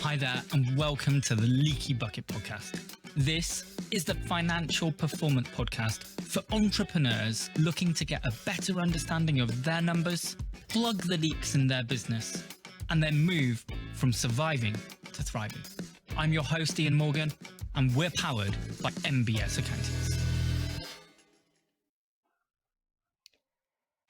Hi there, and welcome to the Leaky Bucket Podcast. This is the financial performance podcast for entrepreneurs looking to get a better understanding of their numbers, plug the leaks in their business, and then move from surviving to thriving. I'm your host, Ian Morgan, and we're powered by MBS Accountants.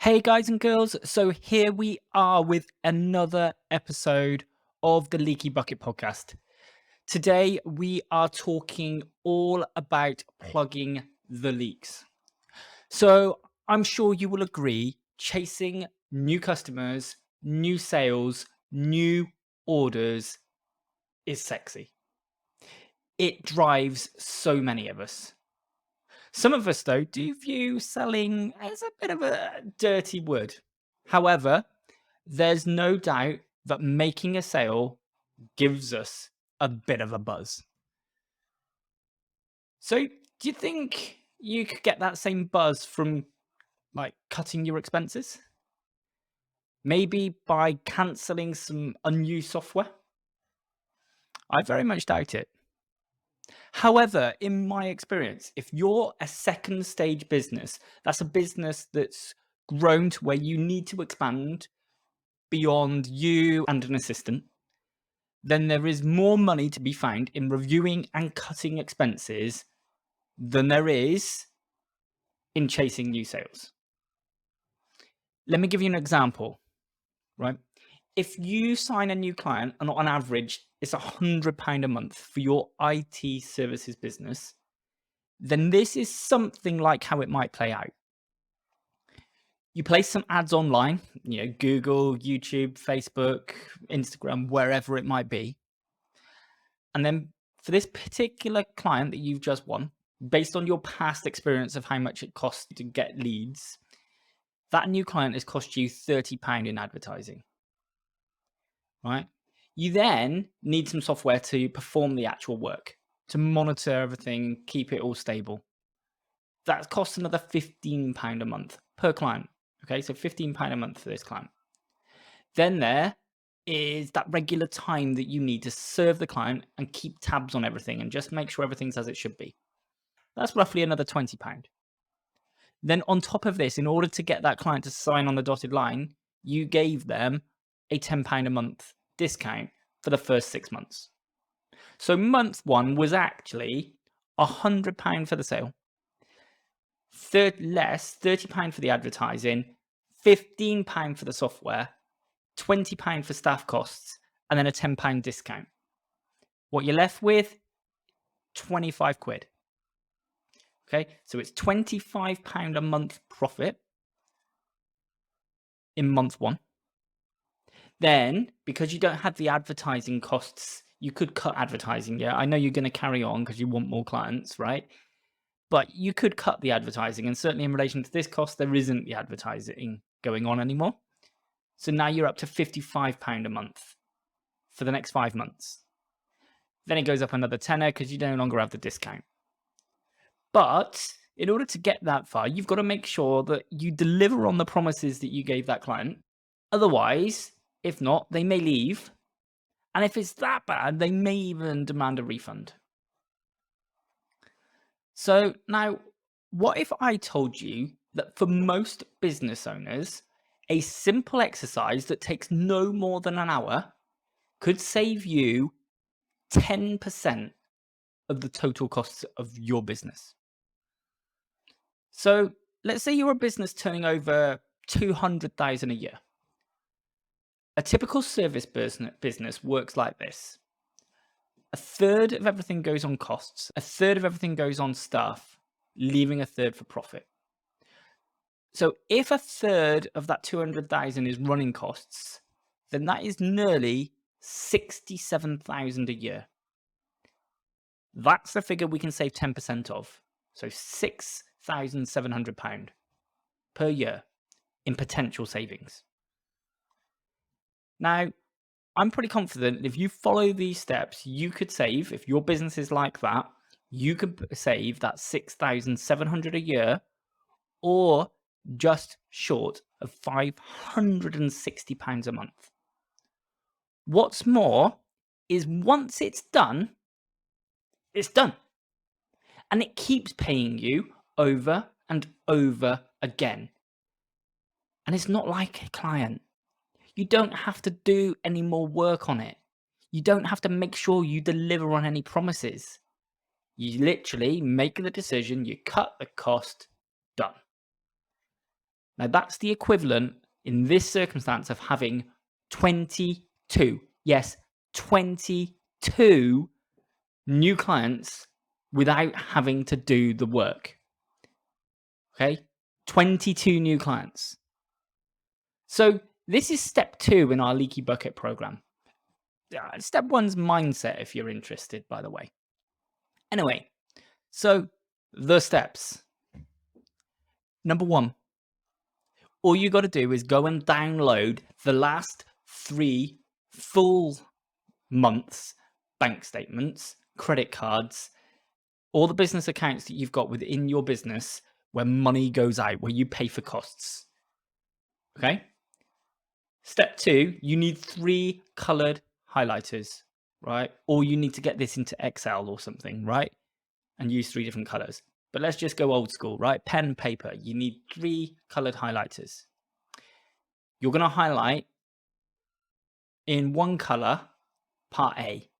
Hey guys and girls, so here we are with another episode of the Leaky Bucket Podcast. Today we are talking all about plugging the leaks. So I'm sure you will agree, chasing new customers, new sales, new orders is sexy. It drives so many of us. Some of us, though, do view selling as a bit of a dirty word. However, there's no doubt that making a sale gives us a bit of a buzz. So, do you think you could get that same buzz from cutting your expenses? Maybe by cancelling some unused software? I very much doubt it. However, in my experience, if you're a second stage business, that's a business that's grown to where you need to expand beyond you and an assistant, then there is more money to be found in reviewing and cutting expenses than there is in chasing new sales. Let me give you an example, right? If you sign a new client, and on average, it's £100 a month for your IT services business, then this is something like how it might play out. You place some ads online, Google, YouTube, Facebook, Instagram, wherever it might be. And then for this particular client that you've just won, based on your past experience of how much it costs to get leads, that new client has cost you £30 in advertising, right? You then need some software to perform the actual work, to monitor everything, keep it all stable. That costs another £15 a month per client. Okay, so £15 a month for this client. Then there is that regular time that you need to serve the client and keep tabs on everything and just make sure everything's as it should be. That's roughly another £20. Then on top of this, in order to get that client to sign on the dotted line, you gave them a £10 a month discount for the first 6 months. So month one was actually £100 for the sale, £30 for the advertising, £15 for the software, £20 for staff costs, and then a £10 discount. What you're left with, 25 quid. Okay, so it's £25 a month profit in month one. Then, because you don't have the advertising costs, you could cut advertising. Yeah, I know you're going to carry on because you want more clients, right? But you could cut the advertising, and certainly in relation to this cost, there isn't the advertising going on anymore. So now you're up to £55 a month for the next 5 months. Then it goes up another tenner because you no longer have the discount. But in order to get that far, you've got to make sure that you deliver on the promises that you gave that client. Otherwise, if not, they may leave. And if it's that bad, they may even demand a refund. So now, what if I told you that for most business owners, a simple exercise that takes no more than an hour could save you 10% of the total costs of your business? So let's say you're a business turning over 200,000 a year. A typical service business works like this. A third of everything goes on costs, a third of everything goes on staff, leaving a third for profit. So if a third of that 200,000 is running costs, then that is nearly 67,000 a year. That's the figure we can save 10% of. So £6,700 per year in potential savings. Now, I'm pretty confident if you follow these steps, you could save, if your business is like that, you could save that £6,700 a year, or just short of £560 a month. What's more, is once it's done, it's done. And it keeps paying you over and over again. And it's not like a client. You don't have to do any more work on it. You don't have to make sure you deliver on any promises. You literally make the decision, you cut the cost, done. Now that's the equivalent in this circumstance of having 22, yes, 22 new clients without having to do the work. Okay, 22 new clients. So this is step 2 in our leaky bucket program. Step 1's mindset, if you're interested, by the way. Anyway, so the steps. Number 1, all you got to do is go and download the last 3 full months bank statements, credit cards, all the business accounts that you've got within your business where money goes out, where you pay for costs. Okay? Step 2, you need 3 colored highlighters, right? Or you need to get this into Excel or something, right? And use 3 different colors. But let's just go old school, right? Pen, paper. You need 3 colored highlighters. You're going to highlight in one color, part A.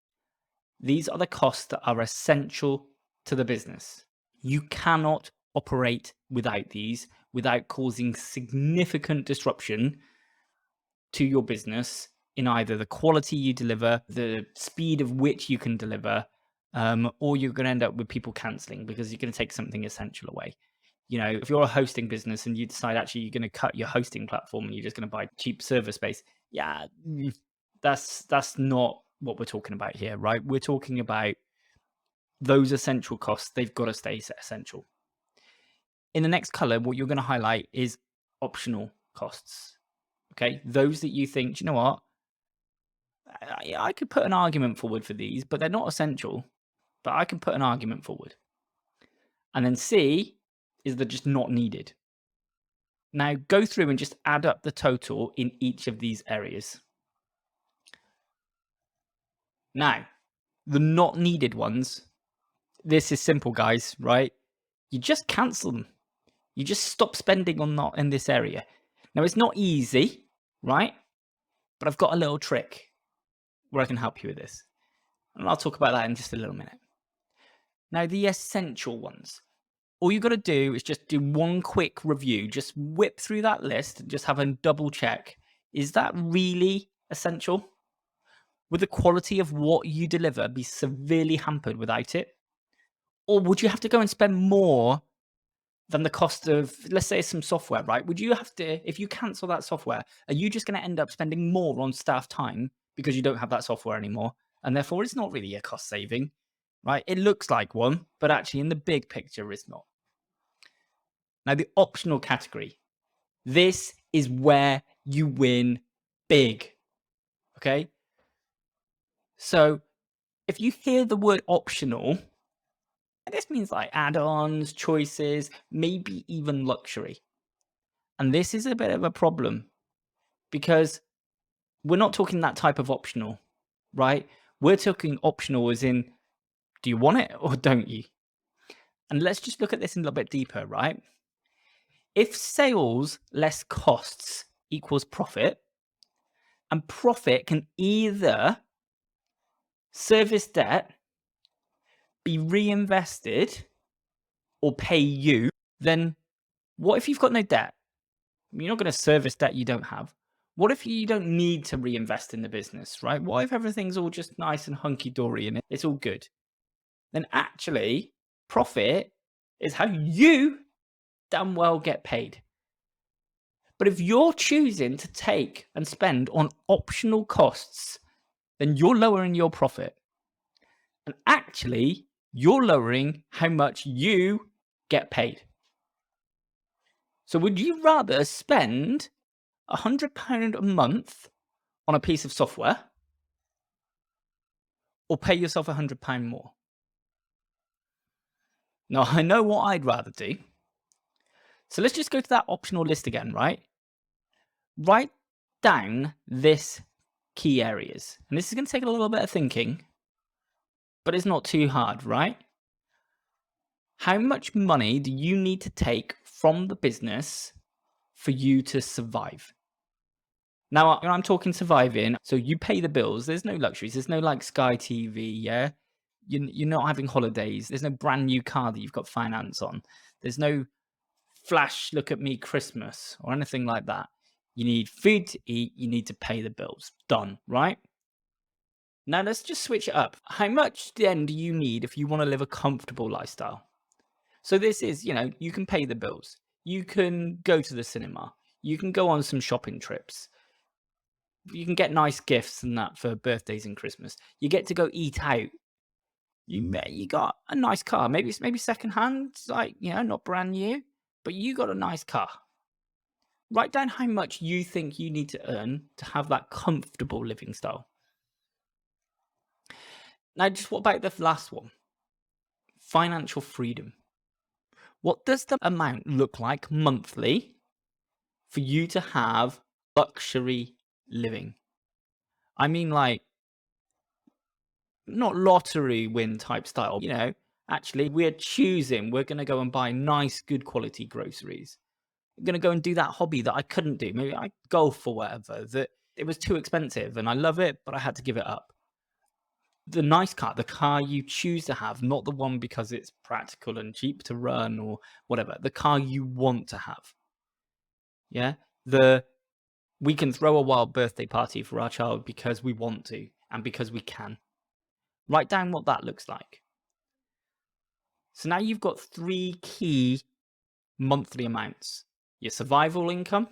These are the costs that are essential to the business. You cannot operate without these, without causing significant disruption to your business in either the quality you deliver, the speed of which you can deliver, or you're going to end up with people canceling because you're going to take something essential away. You know, if you're a hosting business and you decide actually you're going to cut your hosting platform and you're just going to buy cheap server space, yeah, that's not what we're talking about here, right? We're talking about those essential costs. They've got to stay essential. In the next color, what you're going to highlight is optional costs. Okay, those that you think, you know what, I could put an argument forward for these, but they're not essential, but I can put an argument forward. And then C is they're just not needed. Now go through and just add up the total in each of these areas. Now, the not needed ones, this is simple, guys, right? You just cancel them. You just stop spending on not in this area. Now, it's not easy, right? But I've got a little trick where I can help you with this. And I'll talk about that in just a little minute. Now, the essential ones. All you got to do is just do one quick review. Just whip through that list and just have a double check. Is that really essential? Would the quality of what you deliver be severely hampered without it? Or would you have to go and spend more than the cost of, let's say, some software, right? Would you have to, if you cancel that software, are you just going to end up spending more on staff time because you don't have that software anymore? And therefore, it's not really a cost saving, right? It looks like one, but actually in the big picture, it's not. Now, the optional category. This is where you win big, okay? So if you hear the word optional, this means like add-ons, choices, maybe even luxury. And this is a bit of a problem because we're not talking that type of optional, right? We're talking optional as in, do you want it or don't you? And let's just look at this a little bit deeper, right? If sales less costs equals profit, and profit can either service debt, be reinvested, or pay you, then what if you've got no debt? You're not going to service debt you don't have. What if you don't need to reinvest in the business, right? What if everything's all just nice and hunky-dory and it's all good? Then actually, profit is how you damn well get paid. But if you're choosing to take and spend on optional costs, then you're lowering your profit. And actually, you're lowering how much you get paid. So would you rather spend £100 a month on a piece of software or pay yourself £100 more? Now, I know what I'd rather do. So let's just go to that optional list again, right? Write down this key areas. And this is going to take a little bit of thinking, but it's not too hard, right? How much money do you need to take from the business for you to survive? Now, when I'm talking surviving, so you pay the bills, there's no luxuries, there's no like Sky TV, yeah? You're not having holidays, there's no brand new car that you've got finance on, there's no flash look at me Christmas or anything like that. You need food to eat, you need to pay the bills. Done, right? Now let's just switch it up. How much then do you need if you want to live a comfortable lifestyle? So this is, you can pay the bills. You can go to the cinema. You can go on some shopping trips. You can get nice gifts and that for birthdays and Christmas. You get to go eat out. You got a nice car. Maybe it's second hand, like, not brand new, but you got a nice car. Write down how much you think you need to earn to have that comfortable living style. Now, just what about the last one? Financial freedom. What does the amount look like monthly for you to have luxury living? I mean, like, not lottery win type style. Actually, we're going to go and buy nice, good quality groceries. I'm going to go and do that hobby that I couldn't do. Maybe I golf or whatever, that it was too expensive and I love it, but I had to give it up. The nice car, the car you choose to have, not the one because it's practical and cheap to run or whatever, the car you want to have. Yeah. We can throw a wild birthday party for our child because we want to and because we can. Write down what that looks like. So now you've got 3 key monthly amounts: your survival income,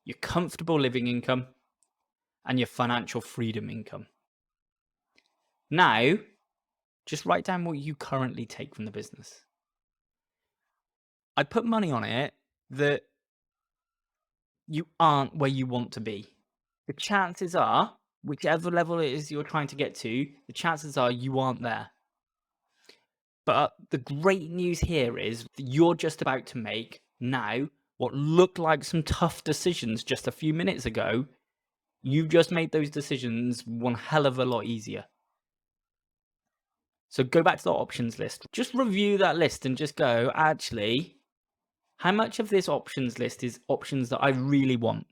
your comfortable living income, and your financial freedom income. Now, just write down what you currently take from the business. I put money on it that you aren't where you want to be. The chances are, whichever level it is you're trying to get to, the chances are you aren't there. But the great news here is that you're just about to make now what looked like some tough decisions just a few minutes ago. You've just made those decisions one hell of a lot easier. So go back to the options list. Just review that list and just go, actually, how much of this options list is options that I really want?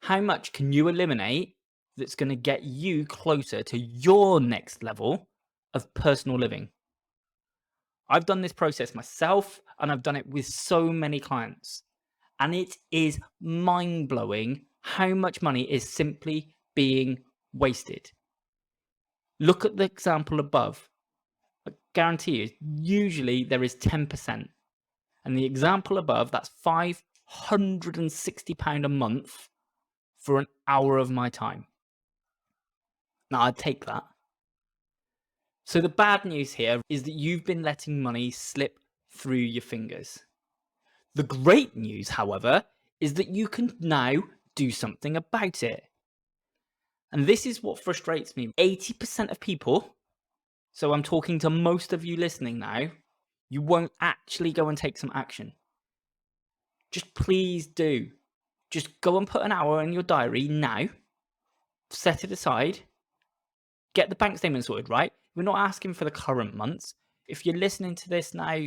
How much can you eliminate that's going to get you closer to your next level of personal living? I've done this process myself and I've done it with so many clients. And it is mind-blowing how much money is simply being wasted. Look at the example above. I guarantee you, usually there is 10%. And the example above, that's £560 a month for an hour of my time. Now, I'd take that. So the bad news here is that you've been letting money slip through your fingers. The great news, however, is that you can now do something about it. And this is what frustrates me. 80% of people, so I'm talking to most of you listening now, you won't actually go and take some action. Just please do. Just go and put an hour in your diary now. Set it aside. Get the bank statement sorted, right? We're not asking for the current months. If you're listening to this now,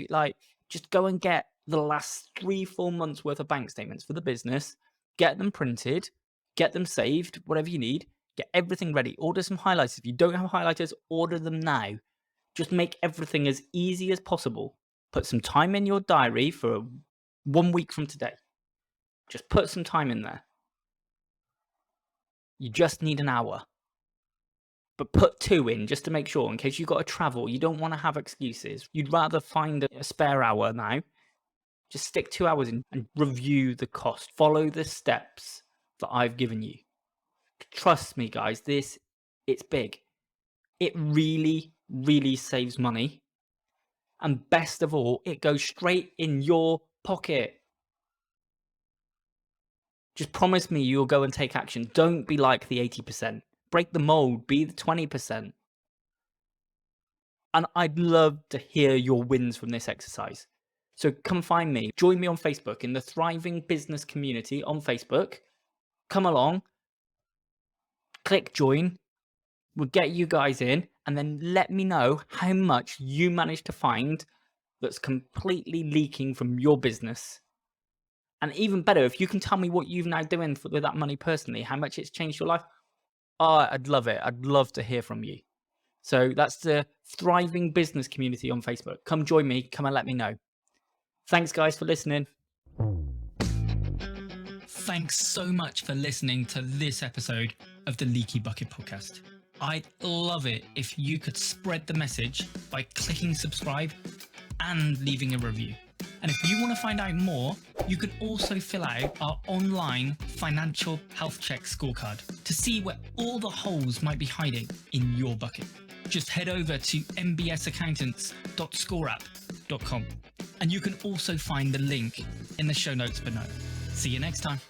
just go and get the last 3-4 months worth of bank statements for the business. Get them printed. Get them saved, whatever you need. Get everything ready. Order some highlighters. If you don't have highlighters, order them now. Just make everything as easy as possible. Put some time in your diary for 1 week from today. Just put some time in there. You just need an hour. But put 2 in just to make sure, in case you've got to travel. You don't want to have excuses. You'd rather find a spare hour now. Just stick 2 hours in and review the cost. Follow the steps that I've given you. Trust me, guys, it's big. It really, really saves money. And best of all, it goes straight in your pocket. Just promise me you'll go and take action. Don't be like the 80%. Break the mold. Be the 20%. And I'd love to hear your wins from this exercise. So come find me. Join me on Facebook in the Thriving Business Community on Facebook. Come along. click join. We'll get you guys in, and then let me know how much you managed to find that's completely leaking from your business. And even better, if you can tell me what you've now doing with that money personally, how much it's changed your life. Oh, I'd love it. I'd love to hear from you. So that's the Thriving Business Community on Facebook. Come join me. Come and let me know. Thanks, guys, for listening. Thanks so much for listening to this episode of the Leaky Bucket Podcast. I'd love it if you could spread the message by clicking subscribe and leaving a review. And if you want to find out more, you can also fill out our online financial health check scorecard to see where all the holes might be hiding in your bucket. Just head over to mbsaccountants.scoreup.com, and you can also find the link in the show notes below. See you next time.